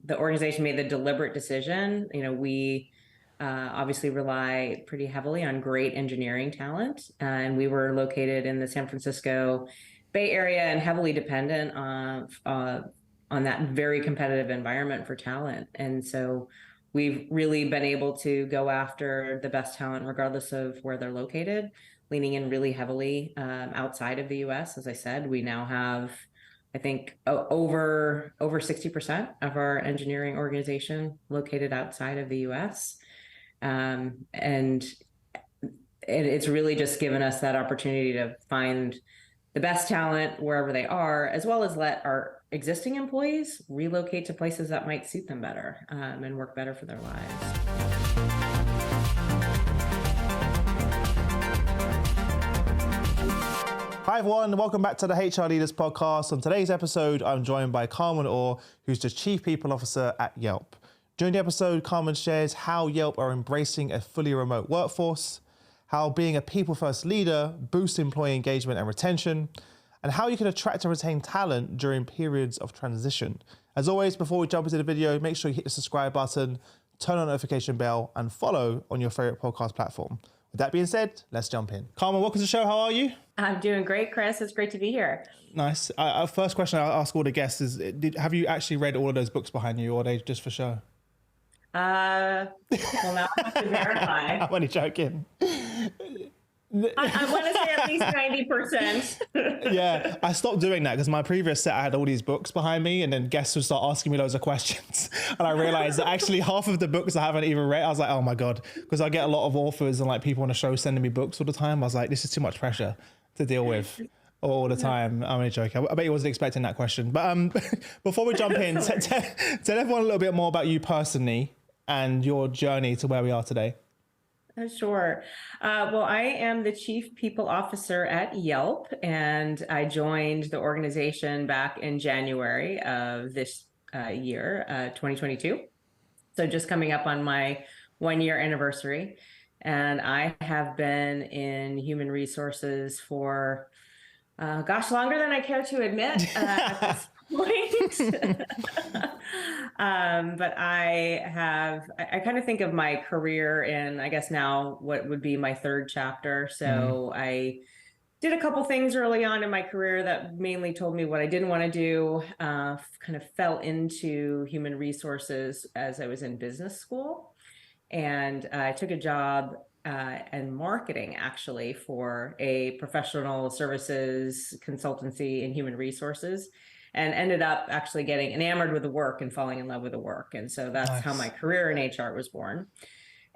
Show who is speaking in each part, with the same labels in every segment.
Speaker 1: the organization made the deliberate decision. We obviously rely pretty heavily on great engineering talent, and we were located in the San Francisco Bay Area and heavily dependent on that very competitive environment for talent. And so we've really been able to go after the best talent regardless of where they're located, leaning in really heavily outside of the US. As I said, we now have, I think, over 60% of our engineering organization located outside of the US. And it's really just given us that opportunity to find the best talent wherever they are, as well as let our existing employees relocate to places that might suit them better and work better for their lives.
Speaker 2: Hi everyone, welcome back to the HR Leaders Podcast. On today's episode, I'm joined by Carmen Orr, who's the Chief People Officer at Yelp. During the episode, Carmen shares how Yelp are embracing a fully remote workforce, how being a people-first leader boosts employee engagement and retention, and how you can attract and retain talent during periods of transition. As always, before we jump into the video, make sure you hit the subscribe button, turn on the notification bell, and follow on your favorite podcast platform. With that being said, let's jump in. Carmen, welcome to the show. How are you?
Speaker 1: I'm doing great, Chris. It's great to be here.
Speaker 2: Nice. First question I ask all the guests is, have you actually read all of those books behind you, or are they just for show?
Speaker 1: Well, now I have to verify.
Speaker 2: I'm only joking.
Speaker 1: I want to say at least 90%.
Speaker 2: Yeah, I stopped doing that because my previous set, I had all these books behind me, and then guests would start asking me loads of questions. And I realized that actually half of the books I haven't even read. I was like, oh my God, because I get a lot of authors and like people on the show sending me books all the time. I was like, this is too much pressure to deal with all the time. I'm only joking. I bet you wasn't expecting that question. But before we jump in, tell everyone a little bit more about you personally and your journey to where we are today.
Speaker 1: Sure. Well, I am the Chief People Officer at Yelp, and I joined the organization back in January of this year, 2022. So just coming up on my 1-year anniversary. And I have been in human resources for, longer than I care to admit at this point. But I kind of think of my career in, I guess now what would be my third chapter. So I did a couple things early on in my career that mainly told me what I didn't want to do, kind of fell into human resources as I was in business school. And I took a job in marketing, actually, for a professional services consultancy in human resources, and ended up actually getting enamored with the work and falling in love with the work. And so that's
Speaker 2: Nice.
Speaker 1: how my career in HR was born.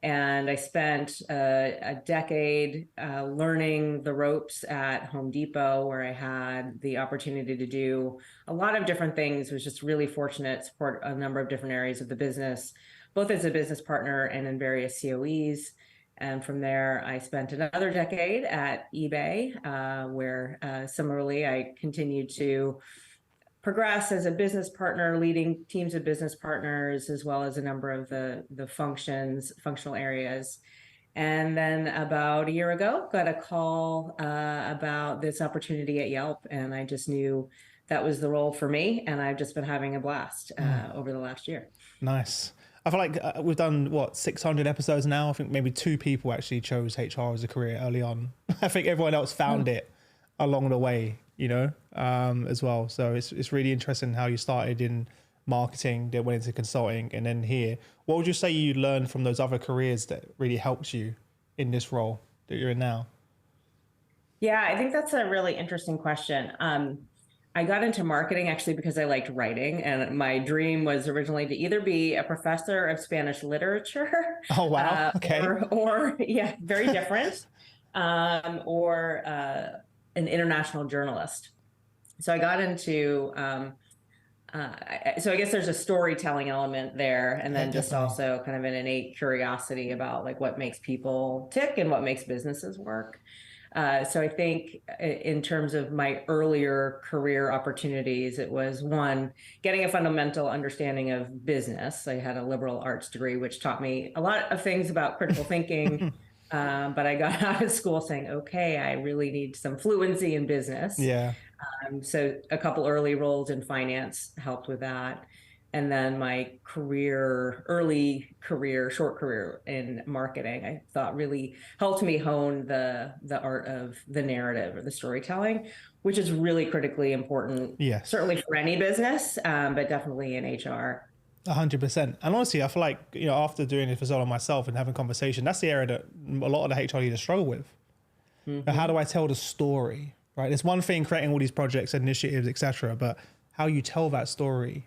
Speaker 1: And I spent a decade learning the ropes at Home Depot, where I had the opportunity to do a lot of different things. Was just really fortunate to support a number of different areas of the business, both as a business partner and in various COEs. And from there, I spent another decade at eBay, where similarly, I continued to progress as a business partner, leading teams of business partners, as well as a number of the functional areas. And then about a year ago, got a call about this opportunity at Yelp, and I just knew that was the role for me, and I've just been having a blast over the last year.
Speaker 2: Nice. I feel like we've done, 600 episodes now? I think maybe 2 people actually chose HR as a career early on. I think everyone else found it along the way, as well. So it's really interesting how you started in marketing, then went into consulting, and then here. What would you say you learned from those other careers that really helped you in this role that you're in now?
Speaker 1: Yeah, I think that's a really interesting question. I got into marketing actually because I liked writing, and my dream was originally to either be a professor of Spanish literature.
Speaker 2: Oh, wow. Okay.
Speaker 1: Or yeah, very different, or an international journalist. So I got into, so I guess there's a storytelling element there, and then just also kind of an innate curiosity about like what makes people tick and what makes businesses work. So I think in terms of my earlier career opportunities, it was one, getting a fundamental understanding of business. I had a liberal arts degree, which taught me a lot of things about critical thinking. But I got out of school saying, okay, I really need some fluency in business.
Speaker 2: Yeah.
Speaker 1: So a couple early roles in finance helped with that. And then my short career in marketing, I thought really helped me hone the art of the narrative or the storytelling, which is really critically important,
Speaker 2: Yes.
Speaker 1: certainly for any business, but definitely in HR.
Speaker 2: 100%. And honestly, I feel like, after doing this for so long myself and having conversation, that's the area that a lot of the HR leaders struggle with. But how do I tell the story, right? It's one thing creating all these projects, initiatives, etc., but how you tell that story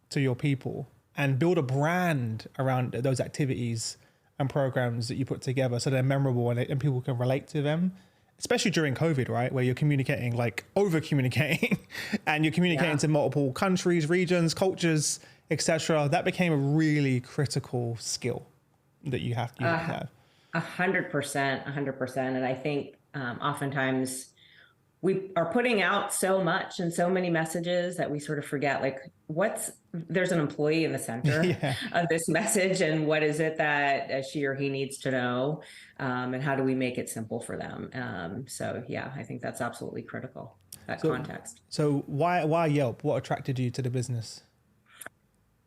Speaker 2: to your people and build a brand around those activities and programs that you put together so they're memorable and people can relate to them, especially during COVID, right? Where you're communicating, like over communicating and you're communicating to multiple countries, regions, cultures, etc. That became a really critical skill that you have to have.
Speaker 1: 100%, 100%. And I think oftentimes we are putting out so much and so many messages that we sort of forget, like, there's an employee in the center of this message, and what is it that she or he needs to know, and how do we make it simple for them? So yeah, I think that's absolutely critical, that context.
Speaker 2: So why Yelp? What attracted you to the business?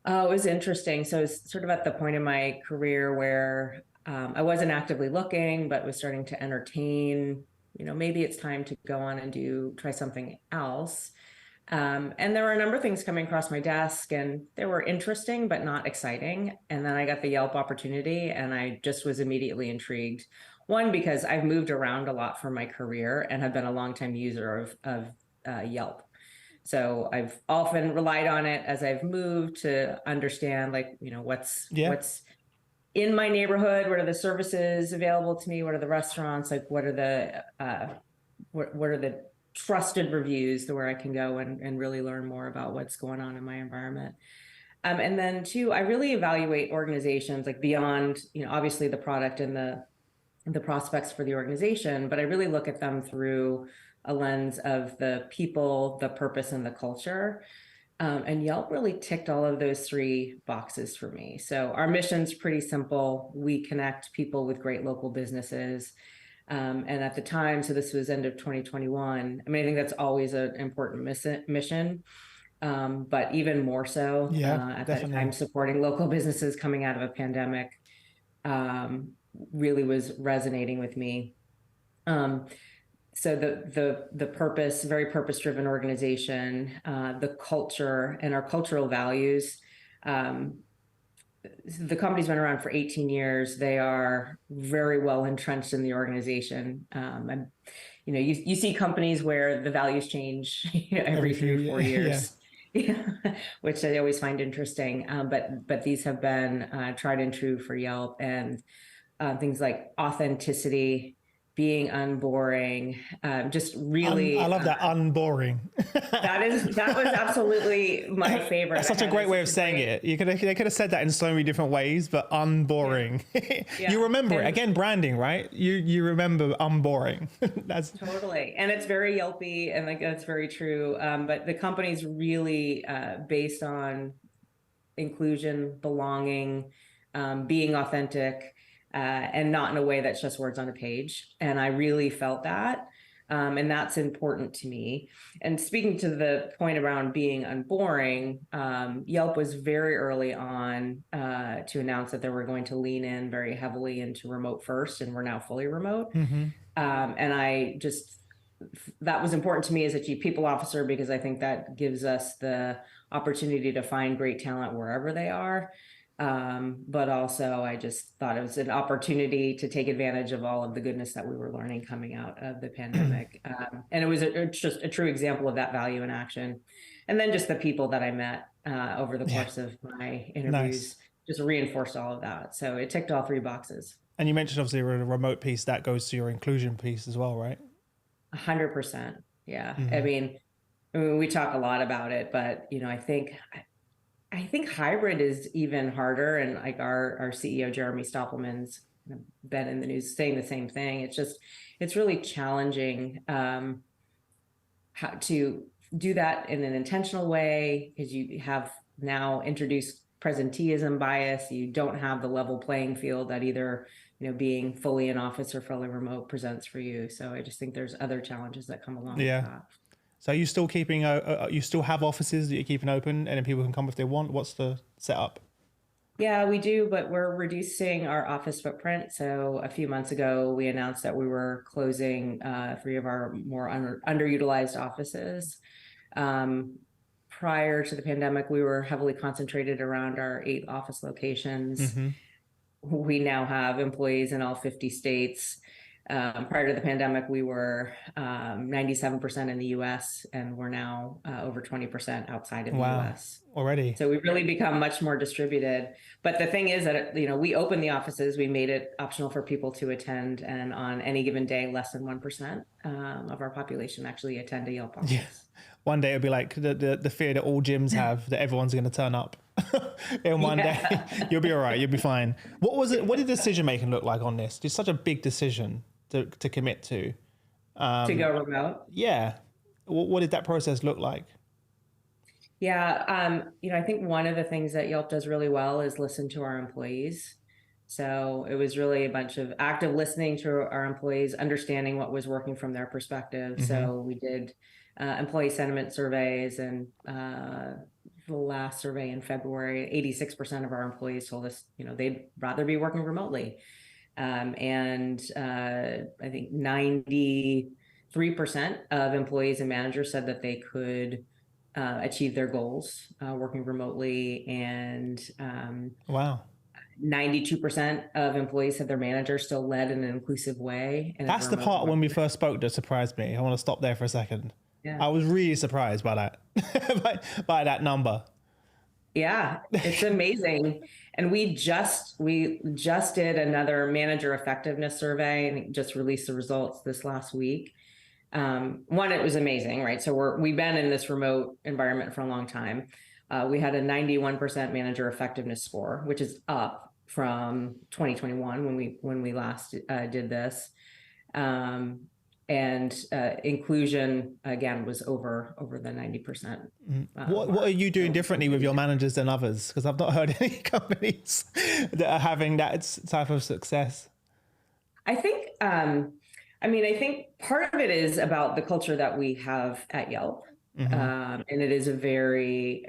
Speaker 1: Oh, it was interesting. So it's sort of at the point in my career where I wasn't actively looking, but was starting to entertain, maybe it's time to go on and try something else. And there were a number of things coming across my desk, and they were interesting, but not exciting. And then I got the Yelp opportunity, and I just was immediately intrigued. One, because I've moved around a lot for my career and have been a longtime user of Yelp. So I've often relied on it as I've moved to understand, like, what's in my neighborhood, what are the services available to me, what are the restaurants, like what are the trusted reviews to where I can go and really learn more about what's going on in my environment. And then two, I really evaluate organizations like beyond, obviously the product and the prospects for the organization, but I really look at them through a lens of the people, the purpose, and the culture. And Yelp really ticked all of those three boxes for me. So our mission's pretty simple. We connect people with great local businesses. And at the time, so this was end of 2021, I think that's always an important mission. But even more so at that time, supporting local businesses coming out of a pandemic really was resonating with me. So the purpose, very purpose-driven organization, the culture and our cultural values. The company's been around for 18 years. They are very well entrenched in the organization. You see companies where the values change every 3 or 4 years. Which I always find interesting. But these have been tried and true for Yelp, and things like authenticity, being unboring, just really.
Speaker 2: I love that, unboring.
Speaker 1: that was absolutely my favorite.
Speaker 2: That's such a great way of saying it. They could have said that in so many different ways, but unboring. You remember it again, branding, right? You remember unboring. That's
Speaker 1: totally, and it's very Yelpy, and like that's very true. But the company's really based on inclusion, belonging, being authentic. And not in a way that's just words on a page. And I really felt that. And that's important to me. And speaking to the point around being unboring, Yelp was very early on to announce that they were going to lean in very heavily into remote first, and we're now fully remote. And that was important to me as a chief people officer, because I think that gives us the opportunity to find great talent wherever they are. But also I just thought it was an opportunity to take advantage of all of the goodness that we were learning coming out of the pandemic. And it was just a true example of that value in action. And then just the people that I met over the course of my interviews just reinforced all of that. So it ticked all three boxes.
Speaker 2: And you mentioned obviously a remote piece that goes to your inclusion piece as well, right?
Speaker 1: 100%. Yeah. I mean, we talk a lot about it, but I think hybrid is even harder. And like our CEO, Jeremy Stoppelman's been in the news saying the same thing. It's really challenging how to do that in an intentional way, because you have now introduced presenteeism bias. You don't have the level playing field that either, being fully in office or fully remote presents for you. So I just think there's other challenges that come along with that.
Speaker 2: So are you still keeping, you still have offices that you're keeping open and then people can come if they want? What's the setup?
Speaker 1: Yeah, we do, but we're reducing our office footprint. So a few months ago, we announced that we were closing three of our more underutilized offices. Um, Prior to the pandemic, we were heavily concentrated around our 8 office locations.
Speaker 2: Mm-hmm.
Speaker 1: We now have employees in all 50 states. Prior to the pandemic, we were 97% in the US, and we're now over 20% outside of the
Speaker 2: Wow.
Speaker 1: US.
Speaker 2: Already.
Speaker 1: So we've really become much more distributed. But the thing is that, we opened the offices, we made it optional for people to attend. And on any given day, less than 1% of our population actually attend a Yelp office.
Speaker 2: Yeah. One day it'll be like the fear that all gyms have, that everyone's going to turn up in one day. You'll be all right. You'll be fine. What was it? What did decision making look like on this? It's such a big decision to commit to.
Speaker 1: To go remote.
Speaker 2: Yeah. What did that process look like?
Speaker 1: Yeah, I think one of the things that Yelp does really well is listen to our employees. So it was really a bunch of active listening to our employees, understanding what was working from their perspective.
Speaker 2: Mm-hmm.
Speaker 1: So we did employee sentiment surveys, and the last survey in February, 86% of our employees told us, they'd rather be working remotely. And I think 93% of employees and managers said that they could achieve their goals working remotely, and
Speaker 2: Wow.
Speaker 1: 92% of employees said their manager still led in an inclusive way.
Speaker 2: That's the part when we first spoke that surprised me. I want to stop there for a second.
Speaker 1: Yeah.
Speaker 2: I was really surprised by that, by that number.
Speaker 1: Yeah, it's amazing. And we just did another manager effectiveness survey and just released the results this last week. One, it was amazing, right? So we've been in this remote environment for a long time. We had a 91% manager effectiveness score, which is up from 2021 when we last did this. And inclusion again was over the 90%.
Speaker 2: What are you doing differently with your managers than others? Because I've not heard any companies that are having that type of success.
Speaker 1: I think I think part of it is about the culture that we have at Yelp. Mm-hmm. And it is a very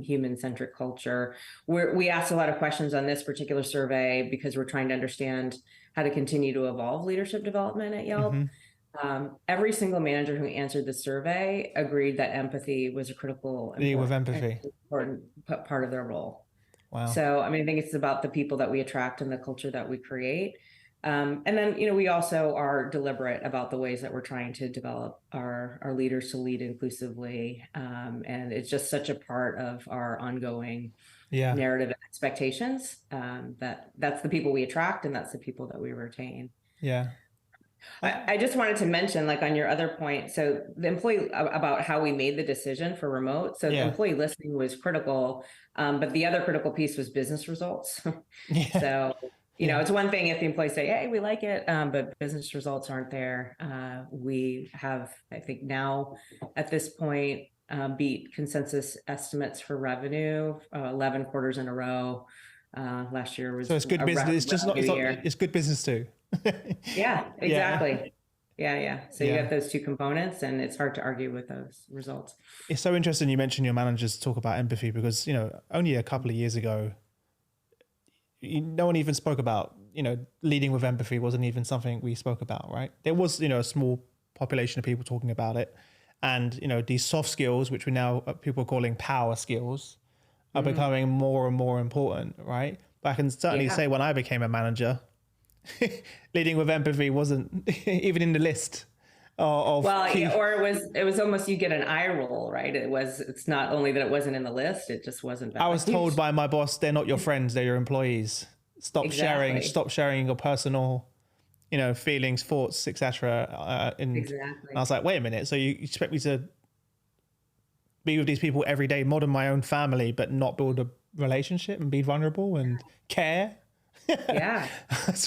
Speaker 1: human-centric culture. We asked a lot of questions on this particular survey because we're trying to understand how to continue to evolve leadership development at Yelp. Mm-hmm. Every single manager who answered the survey agreed that empathy was a important part of their role.
Speaker 2: Wow.
Speaker 1: So, I think it's about the people that we attract and the culture that we create. And then, we also are deliberate about the ways that we're trying to develop our leaders to lead inclusively. And it's just such a part of our ongoing narrative and expectations that's the people we attract and that's the people that we retain.
Speaker 2: Yeah.
Speaker 1: I just wanted to mention, like on your other point, so the employee about how we made the decision for remote. So the employee listening was critical, but the other critical piece was business results. So, it's one thing if the employees say, hey, we like it, but business results aren't there. We have, I think now at this point, beat consensus estimates for revenue 11 quarters in a row. Last year was
Speaker 2: so it's good business. It's good business too.
Speaker 1: Yeah, exactly. Yeah. So you got those two components, and it's hard to argue with those results.
Speaker 2: It's so interesting you mentioned your managers talk about empathy because, only a couple of years ago, no one even spoke about, leading with empathy wasn't even something we spoke about, right? There was, a small population of people talking about it. And, these soft skills, which we now people are calling power skills, are becoming more and more important, right? But I can certainly say when I became a manager, leading with empathy wasn't even in the list of
Speaker 1: or it was almost you get an eye roll, right? It's not only that it wasn't in the list, it just wasn't.
Speaker 2: I was told by my boss, they're not your friends, they're your employees. Stop sharing your personal, feelings, thoughts, etc. And I was like, wait a minute, so you expect me to be with these people every day, model my own family, but not build a relationship and be vulnerable and care?
Speaker 1: Yeah.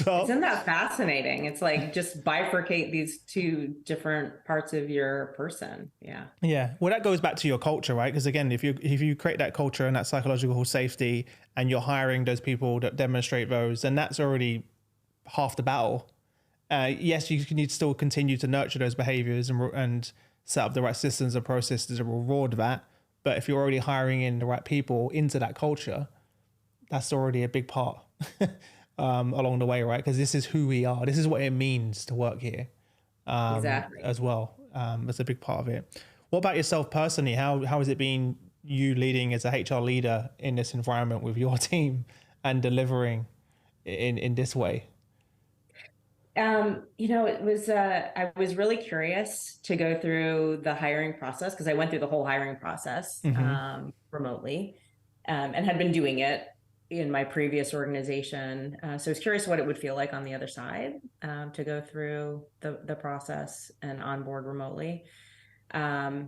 Speaker 2: Well,
Speaker 1: isn't that fascinating? It's like just bifurcate these two different parts of your person. Yeah.
Speaker 2: Yeah. Well, that goes back to your culture, right? Because again, if you create that culture and that psychological safety and you're hiring those people that demonstrate those, then that's already half the battle. Yes, you need to still continue to nurture those behaviors and set up the right systems and processes to reward that. But if you're already hiring in the right people into that culture, that's already a big part along the way, right? Because this is who we are. This is what it means to work here
Speaker 1: Exactly.
Speaker 2: as well. That's a big part of it. What about yourself personally? How has it been you leading as a HR leader in this environment with your team and delivering in this way?
Speaker 1: It was, I was really curious to go through the hiring process because I went through the whole hiring process remotely and had been doing it in my previous organization. So I was curious what it would feel like on the other side to go through the process and onboard remotely. I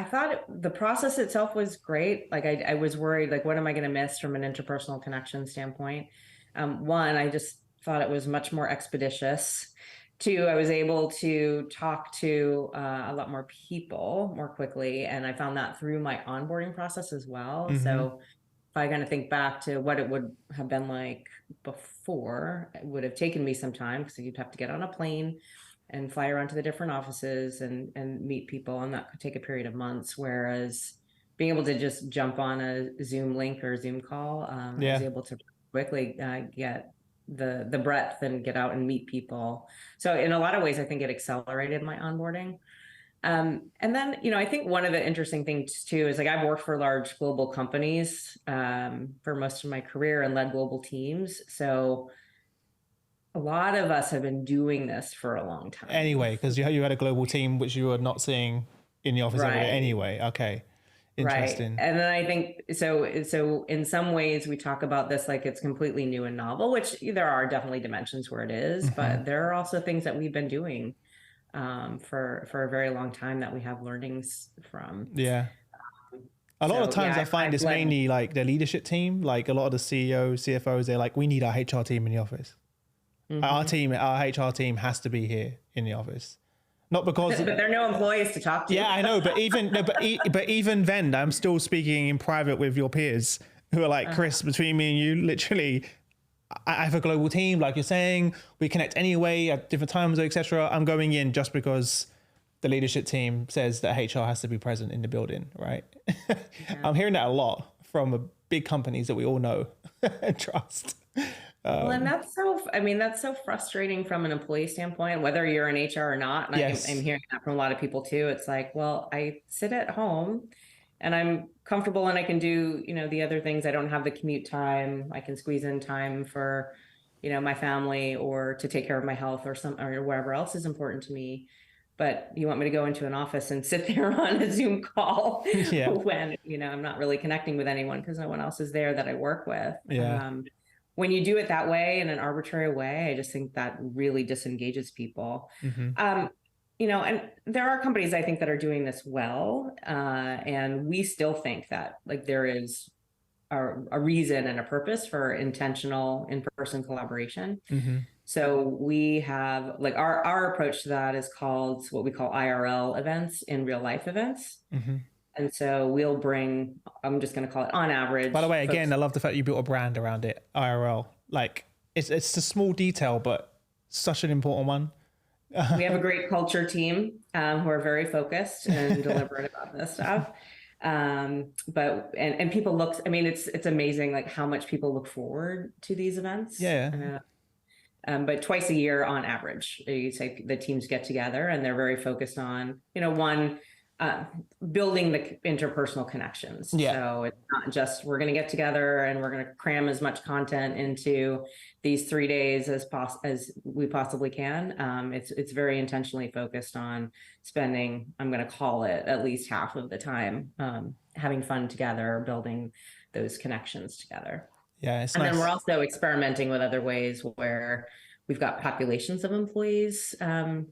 Speaker 1: thought the process itself was great. Like I was worried, like, what am I going to miss from an interpersonal connection standpoint? One, I just thought it was much more expeditious. Two, I was able to talk to a lot more people more quickly, and I found that through my onboarding process as well. So if I kind of think back to what it would have been like before, it would have taken me some time because you'd have to get on a plane and fly around to the different offices and meet people, and that could take a period of months. Whereas being able to just jump on a Zoom link or Zoom call, I was able to quickly get the breadth and get out and meet people. So in a lot of ways, I think it accelerated my onboarding. And then, I think one of the interesting things too is, like, I've worked for large global companies for most of my career and led global teams. So a lot of us have been doing this for a long time.
Speaker 2: Anyway, because you had a global team, which you were not seeing in the office every day anyway. Okay. Interesting.
Speaker 1: Right. And then I think, so in some ways we talk about this like it's completely new and novel, which there are definitely dimensions where it is, but there are also things that we've been doing for a very long time that we have learnings from.
Speaker 2: Yeah. A lot of times I find it's mainly like the leadership team, like a lot of the CEOs, CFOs, they're like, we need our HR team in the office. Our HR team has to be here in the office. Not because,
Speaker 1: but there are no employees to talk to.
Speaker 2: Yeah, I know, but even then, I'm still speaking in private with your peers who are like, Chris, between me and you, literally, I have a global team, like you're saying. We connect anyway at different times, etc. I'm going in just because the leadership team says that HR has to be present in the building, right? Yeah. I'm hearing that a lot from big companies that we all know and trust.
Speaker 1: Well, and that's so frustrating from an employee standpoint, whether you're in HR or not. And
Speaker 2: yes.
Speaker 1: I'm hearing that from a lot of people too. It's like, well, I sit at home and I'm comfortable and I can do, the other things. I don't have the commute time. I can squeeze in time for, my family or to take care of my health or whatever else is important to me. But you want me to go into an office and sit there on a Zoom call when, I'm not really connecting with anyone because no one else is there that I work with.
Speaker 2: Yeah.
Speaker 1: When you do it that way, in an arbitrary way, I just think that really disengages people. And there are companies I think that are doing this well. And we still think that like there is a reason and a purpose for intentional in-person collaboration. So we have like our approach to that is called what we call IRL events, in real life events. And so we'll bring, I'm just going to call it on average.
Speaker 2: By the way, again, I love the fact you built a brand around it, IRL. Like it's a small detail, but such an important one.
Speaker 1: We have a great culture team who are very focused and deliberate about this stuff. But people look, it's amazing like how much people look forward to these events.
Speaker 2: Yeah.
Speaker 1: But twice a year on average, you say the teams get together and they're very focused on, one, building the interpersonal connections.
Speaker 2: Yeah.
Speaker 1: So it's not just we're going to get together and we're going to cram as much content into these 3 days as we possibly can. It's very intentionally focused on spending, I'm going to call it, at least half of the time having fun together, building those connections together.
Speaker 2: Yeah, it's
Speaker 1: and
Speaker 2: nice.
Speaker 1: Then we're also experimenting with other ways where we've got populations of employees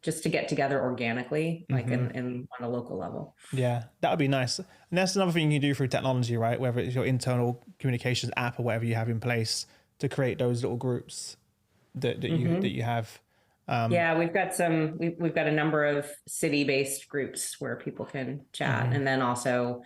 Speaker 1: just to get together organically, like in on a local level.
Speaker 2: Yeah, that would be nice. And that's another thing you can do through technology, right? Whether it's your internal communications app or whatever you have in place to create those little groups that you have.
Speaker 1: Yeah, we've got a number of city-based groups where people can chat, and then also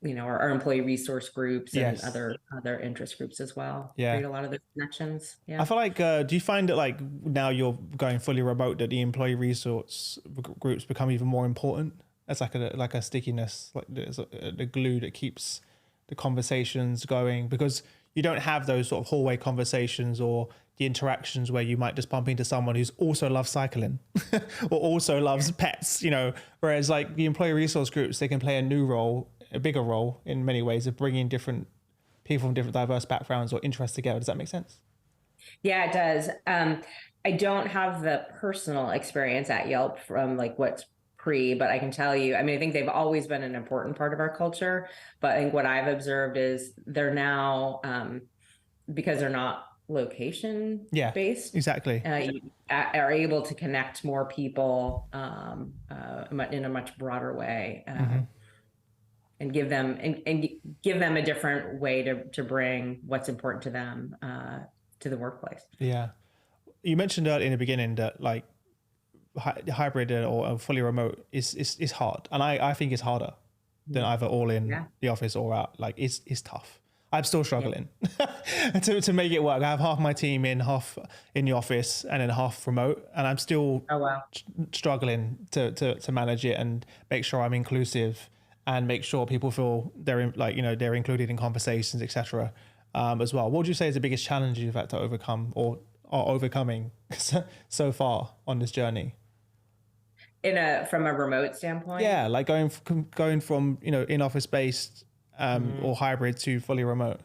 Speaker 1: our employee resource groups and
Speaker 2: Yes.
Speaker 1: other interest groups as well.
Speaker 2: Yeah.
Speaker 1: Create a lot of those connections.
Speaker 2: I
Speaker 1: Yeah.
Speaker 2: feel like, do you find that like now you're going fully remote, that the employee resource groups become even more important as like a stickiness, like the glue that keeps the conversations going? Because you don't have those sort of hallway conversations or the interactions where you might just bump into someone who's also loves cycling or also loves pets, whereas like the employee resource groups, they can play a bigger role in many ways of bringing different people from different diverse backgrounds or interests together. Does that make sense?
Speaker 1: Yeah, it does. I don't have the personal experience at Yelp from like what's pre, but I can tell you, I mean, I think they've always been an important part of our culture, but I think what I've observed is they're now, because they're not location
Speaker 2: Yeah,
Speaker 1: based,
Speaker 2: exactly.
Speaker 1: you are able to connect more people in a much broader way. And give them a different way to bring what's important to them to the workplace.
Speaker 2: Yeah. You mentioned earlier in the beginning that like hybrid or fully remote is hard. And I think it's harder than either all in the office or out. Like it's tough. I'm still struggling to make it work. I have half my team half in the office and then half remote. And I'm still struggling to manage it and make sure I'm inclusive and make sure people feel they're included in conversations, etc. As well. What would you say is the biggest challenge you've had to overcome or are overcoming so far on this journey?
Speaker 1: From a remote standpoint?
Speaker 2: Yeah, like going from in office based or hybrid to fully remote.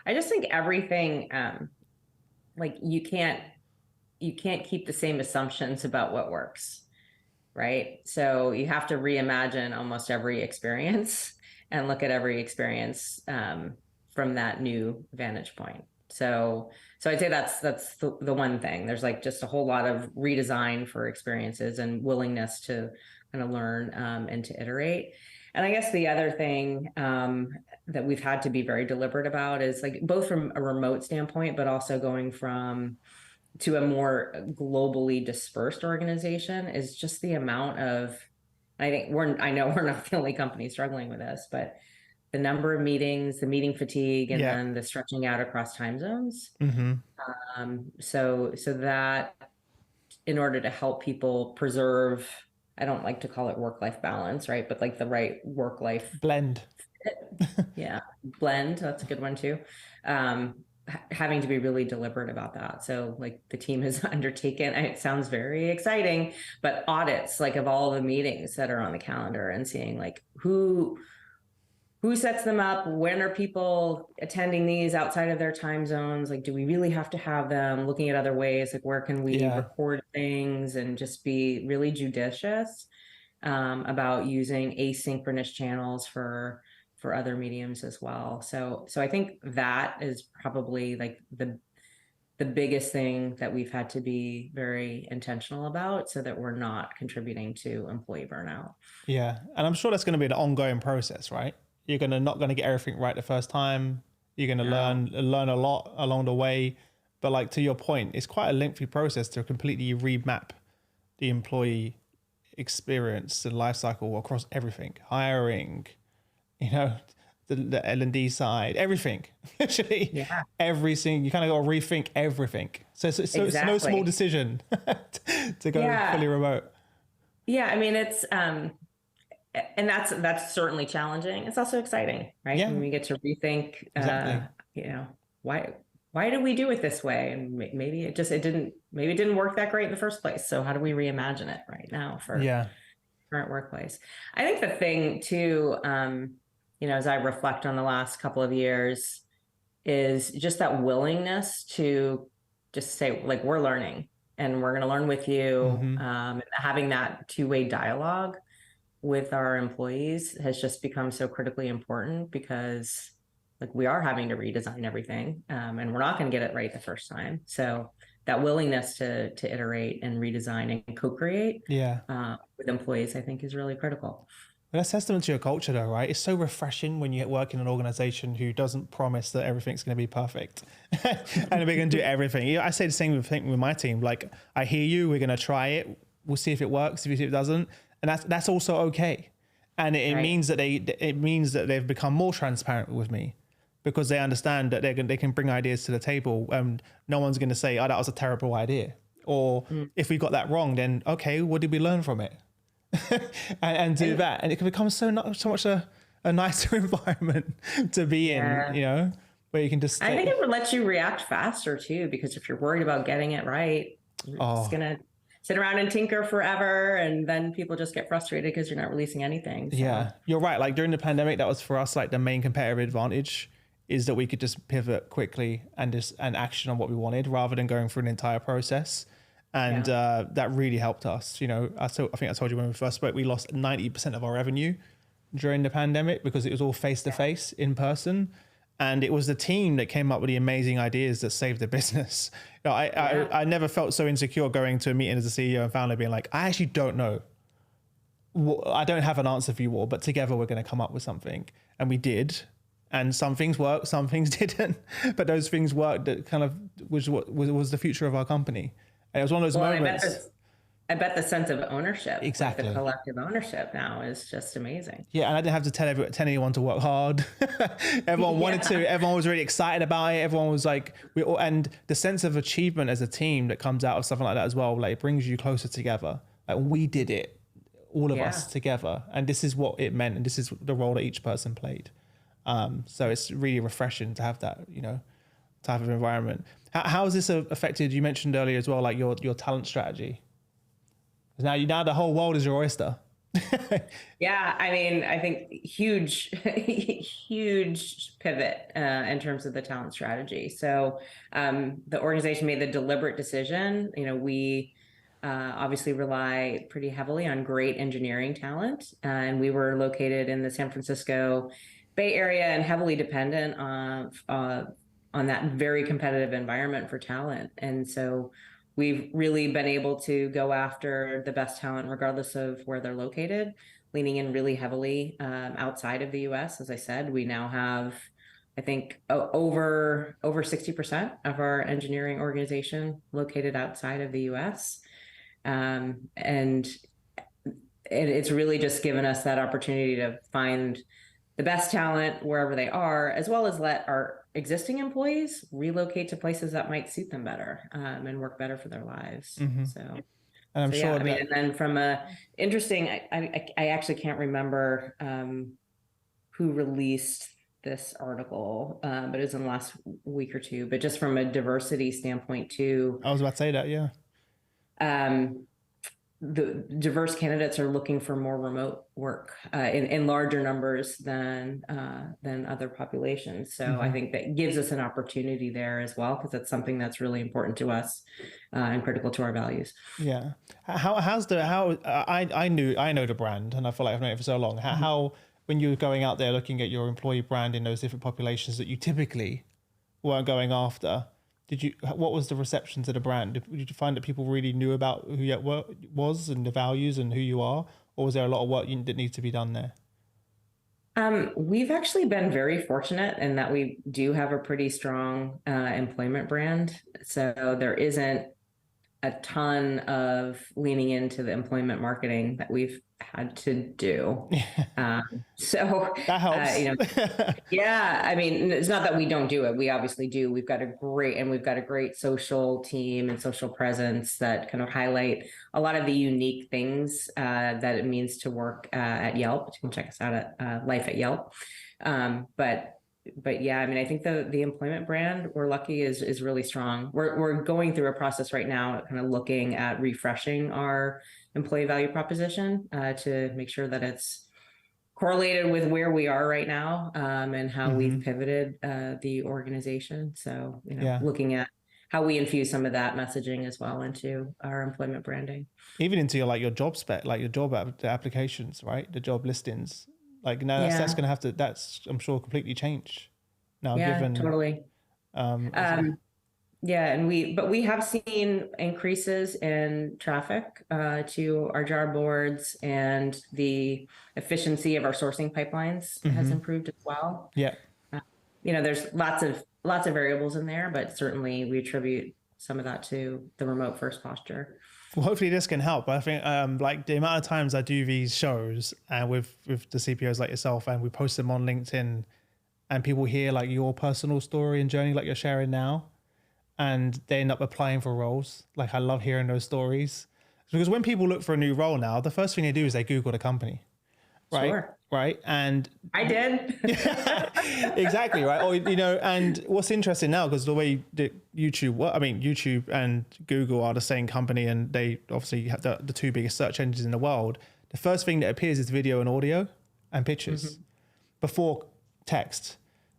Speaker 1: I just think everything, like you can't keep the same assumptions about what works, right? So you have to reimagine almost every experience and look at every experience from that new vantage point. So I'd say that's the one thing. There's like just a whole lot of redesign for experiences and willingness to kind of learn and to iterate. And I guess the other thing that we've had to be very deliberate about is like both from a remote standpoint, but also going to a more globally dispersed organization is just the amount of, I know we're not the only company struggling with this, but the number of meetings, the meeting fatigue, and then the stretching out across time zones. So that in order to help people preserve, I don't like to call it work-life balance, right? But like the right work-life
Speaker 2: blend.
Speaker 1: Yeah, blend. That's a good one too. Having to be really deliberate about that. So like the team has undertaken, it sounds very exciting, but audits like of all the meetings that are on the calendar and seeing like who sets them up, when are people attending these outside of their time zones, like do we really have to have them, looking at other ways, like where can we record things, and just be really judicious about using asynchronous channels for other mediums as well. So I think that is probably like the biggest thing that we've had to be very intentional about so that we're not contributing to employee burnout.
Speaker 2: Yeah. And I'm sure that's going to be an ongoing process, right? You're not going to get everything right the first time. You're going to learn a lot along the way. But like to your point, it's quite a lengthy process to completely remap the employee experience and life cycle across everything, hiring, the L&D side, everything. Actually, everything. You kind of got to rethink everything. So it's no small decision to go fully remote.
Speaker 1: Yeah, I mean it's and that's certainly challenging. It's also exciting, right?
Speaker 2: Yeah.
Speaker 1: When we get to rethink, why did we do it this way? And maybe it didn't work that great in the first place. So how do we reimagine it right now for current workplace? I think the thing too, as I reflect on the last couple of years, is just that willingness to just say, like, we're learning and we're going to learn with you. Having that two-way dialogue with our employees has just become so critically important, because like we are having to redesign everything and we're not going to get it right the first time. So that willingness to iterate and redesign and co-create with employees, I think, is really critical.
Speaker 2: Well, that's testament to your culture though, right? It's so refreshing when you work in an organization who doesn't promise that everything's going to be perfect and we're going to do everything. I say the same thing with my team. Like, I hear you, we're going to try it. We'll see if it works, if it doesn't. And that's also okay. And it
Speaker 1: Right.
Speaker 2: means that they've become more transparent with me, because they understand that they can bring ideas to the table, and no one's going to say, "Oh, that was a terrible idea," or if we got that wrong, then okay, what did we learn from it? and do that, and it can become so much a nicer environment to be in,
Speaker 1: Yeah.
Speaker 2: you know, where you can just
Speaker 1: I think it would let you react faster too, because if you're worried about getting it right, you're just gonna sit around and tinker forever, and then people just get frustrated because you're not releasing anything. So.
Speaker 2: Yeah, you're right. Like during the pandemic, that was for us like the main competitive advantage, is that we could just pivot quickly and action on what we wanted rather than going through an entire process. And that really helped us. You know, I think I told you when we first spoke, we lost 90% of our revenue during the pandemic because it was all face to face in person. And it was the team that came up with the amazing ideas that saved the business. You know, I never felt so insecure going to a meeting as a CEO and founder being like, I actually don't know. I don't have an answer for you all, but together we're going to come up with something. And we did. And some things worked, some things didn't. But those things worked. That kind of was the future of our company. And it was one of those moments.
Speaker 1: I bet the sense of ownership,
Speaker 2: Exactly.
Speaker 1: like the collective ownership now, is just amazing.
Speaker 2: Yeah, and I didn't have to tell anyone to work hard. Everyone wanted to. Everyone was really excited about it. Everyone was like, and the sense of achievement as a team that comes out of something like that as well, like it brings you closer together. Like we did it, all of us together, and this is what it meant, and this is the role that each person played. So it's really refreshing to have that, you know, type of environment. How has this affected? You mentioned earlier as well, like your talent strategy. Now the whole world is your oyster.
Speaker 1: Yeah, I mean, I think huge, huge pivot in terms of the talent strategy. So the organization made the deliberate decision. You know, we obviously rely pretty heavily on great engineering talent, and we were located in the San Francisco Bay Area and heavily dependent on that very competitive environment for talent. And so we've really been able to go after the best talent, regardless of where they're located, leaning in really heavily outside of the US. As I said, we now have, I think, over 60% of our engineering organization located outside of the US. And it's really just given us that opportunity to find the best talent wherever they are, as well as let our existing employees relocate to places that might suit them better and work better for their lives.
Speaker 2: Mm-hmm.
Speaker 1: So,
Speaker 2: and I'm sure.
Speaker 1: Yeah, I mean, and then from a interesting, I actually can't remember who released this article, but it was in the last week or two. But just from a diversity standpoint too,
Speaker 2: I was about to say that, yeah.
Speaker 1: The diverse candidates are looking for more remote work in larger numbers than other populations. So I think that gives us an opportunity there as well, because that's something that's really important to us and critical to our values.
Speaker 2: Yeah. I know the brand, and I feel like I've known it for so long. How when you're going out there looking at your employee brand in those different populations that you typically weren't going after, what was the reception to the brand? Did you find that people really knew about who Yelp was and the values and who you are, or was there a lot of work that needs to be done there?
Speaker 1: We've actually been very fortunate in that we do have a pretty strong employment brand. So there isn't a ton of leaning into the employment marketing that we've had to do. So
Speaker 2: that helps.
Speaker 1: Yeah, I mean, it's not that we don't do it. We obviously do. We've got a great social team and social presence that kind of highlight a lot of the unique things that it means to work at Yelp. You can check us out at Life at Yelp. But yeah, I mean, I think the employment brand, we're lucky, is really strong. We're going through a process right now, kind of looking at refreshing our employee value proposition to make sure that it's correlated with where we are right now and how we've pivoted the organization. So, looking at how we infuse some of that messaging as well into our employment branding.
Speaker 2: Even into your job spec, like your job applications, right? The job listings. Like now that's going to have to, I'm sure, completely change now.
Speaker 1: Yeah,
Speaker 2: given,
Speaker 1: totally. Yeah, and we have seen increases in traffic to our job boards, and the efficiency of our sourcing pipelines has improved as well.
Speaker 2: Yeah.
Speaker 1: There's lots of variables in there, but certainly we attribute some of that to the remote first posture.
Speaker 2: Well, hopefully this can help. I think like the amount of times I do these shows and with the CPOs like yourself, and we post them on LinkedIn, and people hear like your personal story and journey like you're sharing now, and they end up applying for roles. Like I love hearing those stories, because when people look for a new role now, the first thing they do is they Google the company, right?
Speaker 1: Sure.
Speaker 2: Right. And
Speaker 1: I did.
Speaker 2: exactly, right. Or, you know, and what's interesting now, because the way that YouTube and Google are the same company, and they obviously have the two biggest search engines in the world. The first thing that appears is video and audio and pictures before text.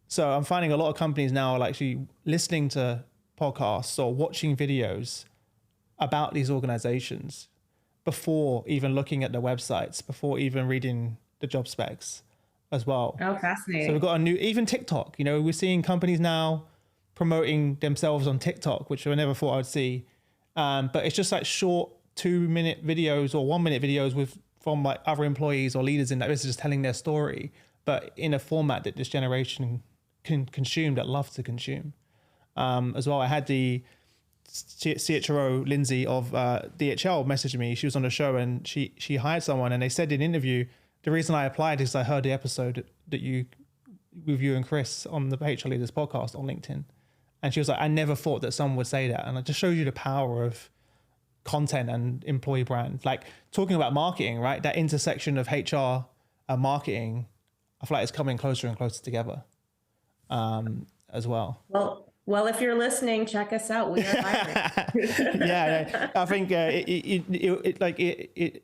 Speaker 2: So I'm finding a lot of companies now are actually listening to podcasts or watching videos about these organizations before even looking at their websites, before even reading the job specs as well.
Speaker 1: Oh, fascinating.
Speaker 2: So we've got even TikTok, you know, we're seeing companies now promoting themselves on TikTok, which I never thought I'd see. But it's just like short 2-minute videos or 1-minute videos from like other employees or leaders in that business just telling their story, but in a format that this generation can consume, that love to consume. As well, I had the CHRO Lindsay of DHL messaged me. She was on the show and she hired someone, and they said in an interview, the reason I applied is I heard the episode with you and Chris on the HR Leaders podcast on LinkedIn. And she was like, I never thought that someone would say that. And it just shows you the power of content and employee brand. Like talking about marketing, right? That intersection of HR and marketing, I feel like it's coming closer and closer together as well.
Speaker 1: Well, if you're listening, check us out. We are hiring.
Speaker 2: Yeah, I think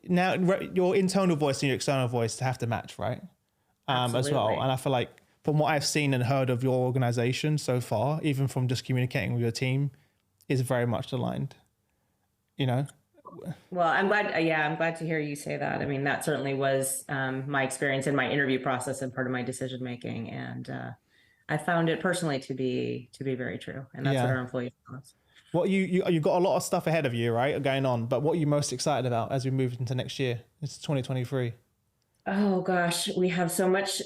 Speaker 2: now your internal voice and your external voice have to match, right? As well. And I feel like from what I've seen and heard of your organization so far, even from just communicating with your team, is very much aligned. You know.
Speaker 1: Well, I'm glad. Yeah, I'm glad to hear you say that. I mean, that certainly was my experience in my interview process and part of my decision making, and I found it personally to be very true, and that's what our employees tell us.
Speaker 2: What you've got a lot of stuff ahead of you, right, going on. But what are you most excited about as we move into next year? It's 2023.
Speaker 1: Oh gosh, we have so much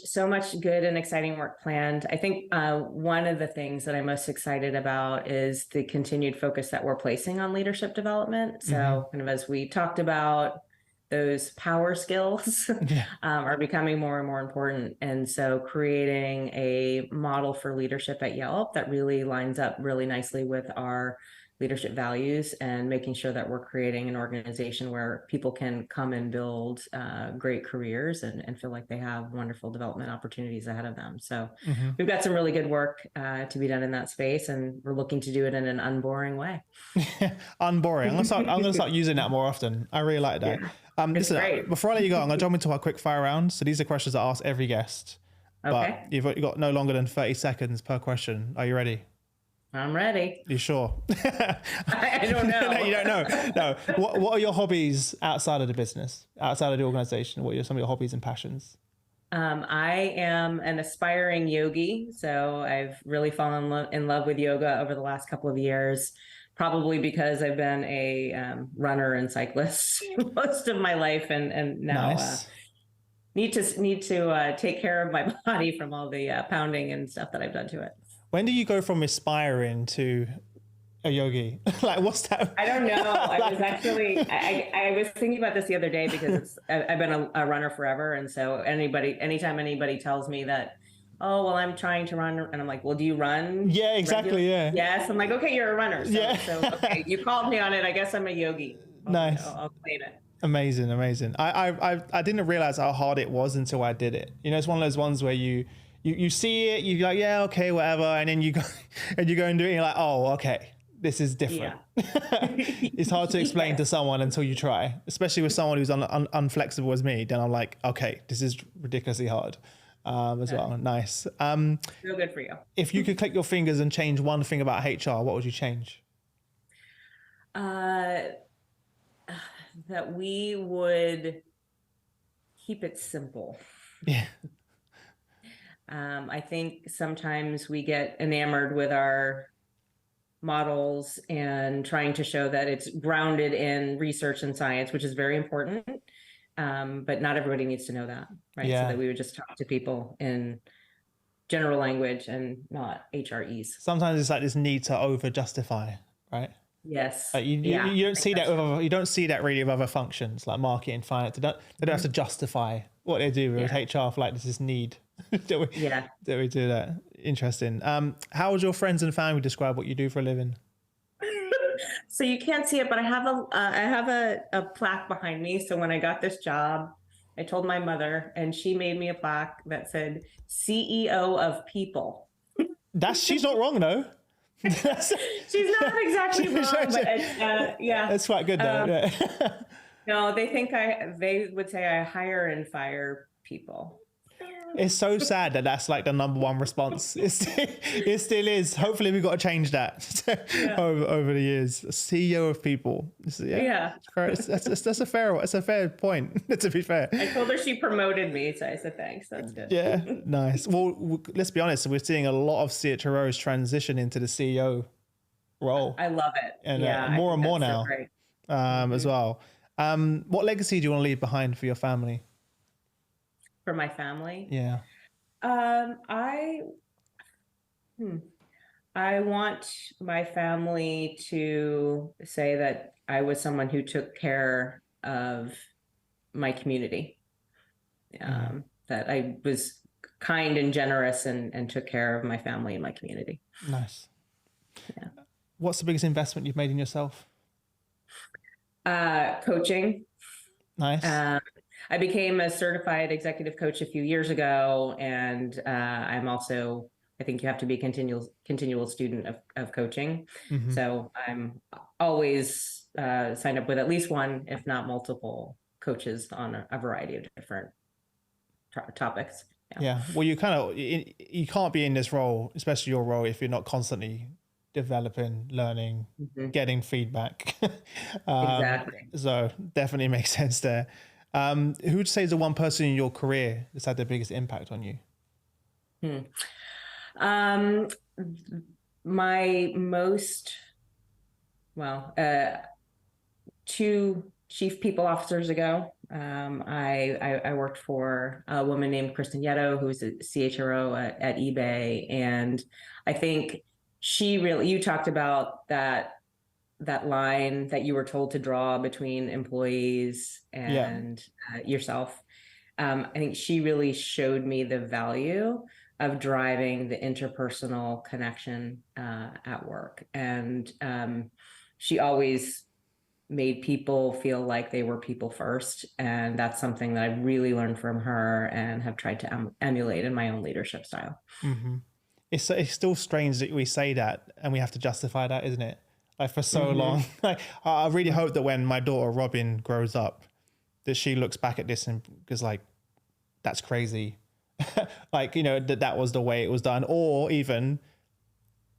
Speaker 1: good and exciting work planned. I think one of the things that I'm most excited about is the continued focus that we're placing on leadership development. So kind of as we talked about, those power skills are becoming more and more important. And so creating a model for leadership at Yelp that really lines up really nicely with our leadership values, and making sure that we're creating an organization where people can come and build great careers and feel like they have wonderful development opportunities ahead of them. So we've got some really good work to be done in that space, and we're looking to do it in an unboring way.
Speaker 2: Unboring. I'm gonna start using that more often. I really like that. Listen, before I let you go, I'm gonna jump into our quick fire round. So these are questions I ask every guest.
Speaker 1: Okay.
Speaker 2: But you've got no longer than 30 seconds per question. Are you ready?
Speaker 1: I'm ready.
Speaker 2: You sure?
Speaker 1: I don't know.
Speaker 2: No, you don't know. No. What are your hobbies outside of the business, outside of the organization? What are some of your hobbies and passions?
Speaker 1: I am an aspiring yogi, so I've really fallen in love with yoga over the last couple of years, probably because I've been a runner and cyclist most of my life, and now need to take care of my body from all the pounding and stuff that I've done to it.
Speaker 2: When do you go from aspiring to a yogi? Like, what's that?
Speaker 1: I don't know. I was actually, I was thinking about this the other day, because I've been a runner forever. And so anytime anybody tells me that, oh, well, I'm trying to run, and I'm like, well, do you run?
Speaker 2: Yeah, exactly. Yeah.
Speaker 1: Yes. I'm like, okay, you're a runner. So okay, you called me on it. I guess I'm a yogi.
Speaker 2: Nice.
Speaker 1: I'll claim it.
Speaker 2: Amazing. I didn't realize how hard it was until I did it. You know, it's one of those ones where you see it, you're like, yeah, okay, whatever. And then you go and do it, and you're like, oh, okay, this is different. Yeah. It's hard to explain to someone until you try, especially with someone who's unflexible as me. Then I'm like, okay, this is ridiculously hard as well. Nice.
Speaker 1: Feel good for you.
Speaker 2: If you could click your fingers and change one thing about HR, what would you change?
Speaker 1: That we would keep it simple.
Speaker 2: Yeah.
Speaker 1: I think sometimes we get enamored with our models and trying to show that it's grounded in research and science, which is very important. But not everybody needs to know that, right?
Speaker 2: Yeah.
Speaker 1: So that we would just talk to people in general language and not HREs.
Speaker 2: Sometimes it's like this need to over justify, right?
Speaker 1: Yes.
Speaker 2: You don't see that
Speaker 1: That's
Speaker 2: with other, you don't see that really with other functions like marketing, finance. They don't have to justify what they do with HR for like this is need. that we do that. Interesting. How would your friends and family describe what you do for a living?
Speaker 1: So you can't see it, but I have a plaque behind me. So when I got this job, I told my mother, and she made me a plaque that said CEO of people.
Speaker 2: She's not wrong though.
Speaker 1: She's not exactly wrong, but yeah,
Speaker 2: it's quite good though.
Speaker 1: No, they would say I hire and fire people.
Speaker 2: It's so sad that that's like the number one response. It still is. Hopefully we've got to change that over the years. CEO of people. That's a fair point, to be fair.
Speaker 1: I told her she promoted me, so I said thanks. That's good.
Speaker 2: Yeah, nice. Well, let's be honest. We're seeing a lot of CHROs transition into the CEO role.
Speaker 1: I love it.
Speaker 2: And more and more now, as well. What legacy do you want to leave behind for your family?
Speaker 1: For my family?
Speaker 2: Yeah.
Speaker 1: I want my family to say that I was someone who took care of my community. That I was kind and generous and took care of my family and my community.
Speaker 2: Nice.
Speaker 1: Yeah.
Speaker 2: What's the biggest investment you've made in yourself?
Speaker 1: Coaching.
Speaker 2: Nice.
Speaker 1: I became a certified executive coach a few years ago, and I'm also, I think you have to be a continual student of coaching. Mm-hmm. So I'm always signed up with at least one, if not multiple coaches on a variety of different topics.
Speaker 2: Yeah. Well, you can't be in this role, especially your role, if you're not constantly developing, learning, getting feedback.
Speaker 1: Exactly.
Speaker 2: So definitely makes sense there. Who would you say is the one person in your career that's had the biggest impact on you?
Speaker 1: My most, two chief people officers ago, I worked for a woman named Kristen Yetto, who's a CHRO at eBay. And I think you talked about that line that you were told to draw between employees and yourself. I think she really showed me the value of driving the interpersonal connection at work. And she always made people feel like they were people first. And that's something that I really learned from her and have tried to emulate in my own leadership style.
Speaker 2: Mm-hmm. It's still strange that we say that and we have to justify that, isn't it? Like for so long. Like I really hope that when my daughter Robin grows up, that she looks back at this and goes like, that's crazy. Like, that was the way it was done. Or even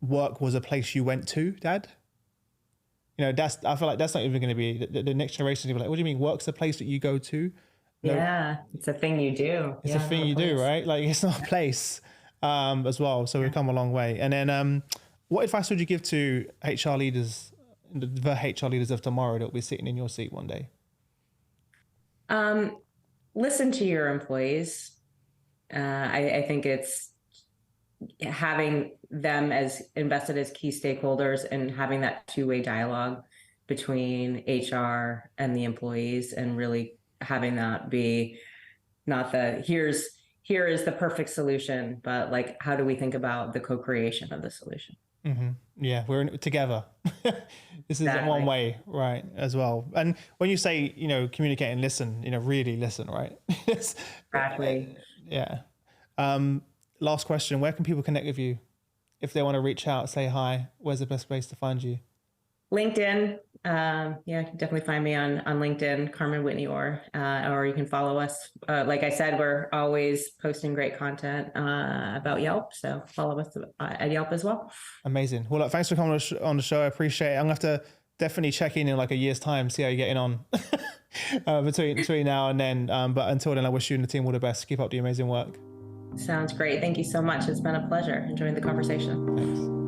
Speaker 2: work was a place you went to, Dad. I feel like that's not even going to be the next generation. Like, what do you mean work's a place that you go to? No,
Speaker 1: yeah, it's a thing you do.
Speaker 2: It's a thing you do, right? Like it's not a place as well. So we've come a long way. And then what advice would you give to HR leaders, the HR leaders of tomorrow that will be sitting in your seat one day?
Speaker 1: Listen to your employees. I think it's having them as invested as key stakeholders and having that two-way dialogue between HR and the employees, and really having that be not here is the perfect solution, but like, how do we think about the co-creation of the solution?
Speaker 2: Mm-hmm. Yeah, we're in it together. This is one way, right, as well. And when you say, communicate and listen, really listen, right?
Speaker 1: Exactly.
Speaker 2: Yeah. Last question, where can people connect with you? If they want to reach out, say hi, where's the best place to find you?
Speaker 1: LinkedIn. You can definitely find me on LinkedIn, Carmen Whitney Orr, or you can follow us. Like I said, we're always posting great content about Yelp, so follow us at Yelp as well.
Speaker 2: Amazing. Well, look, thanks for coming on the show. I appreciate it. I'm gonna have to definitely check in like a year's time, see how you're getting on between now and then. But until then, I wish you and the team all the best. Keep up the amazing work.
Speaker 1: Sounds great. Thank you so much. It's been a pleasure enjoying the conversation.
Speaker 2: Thanks.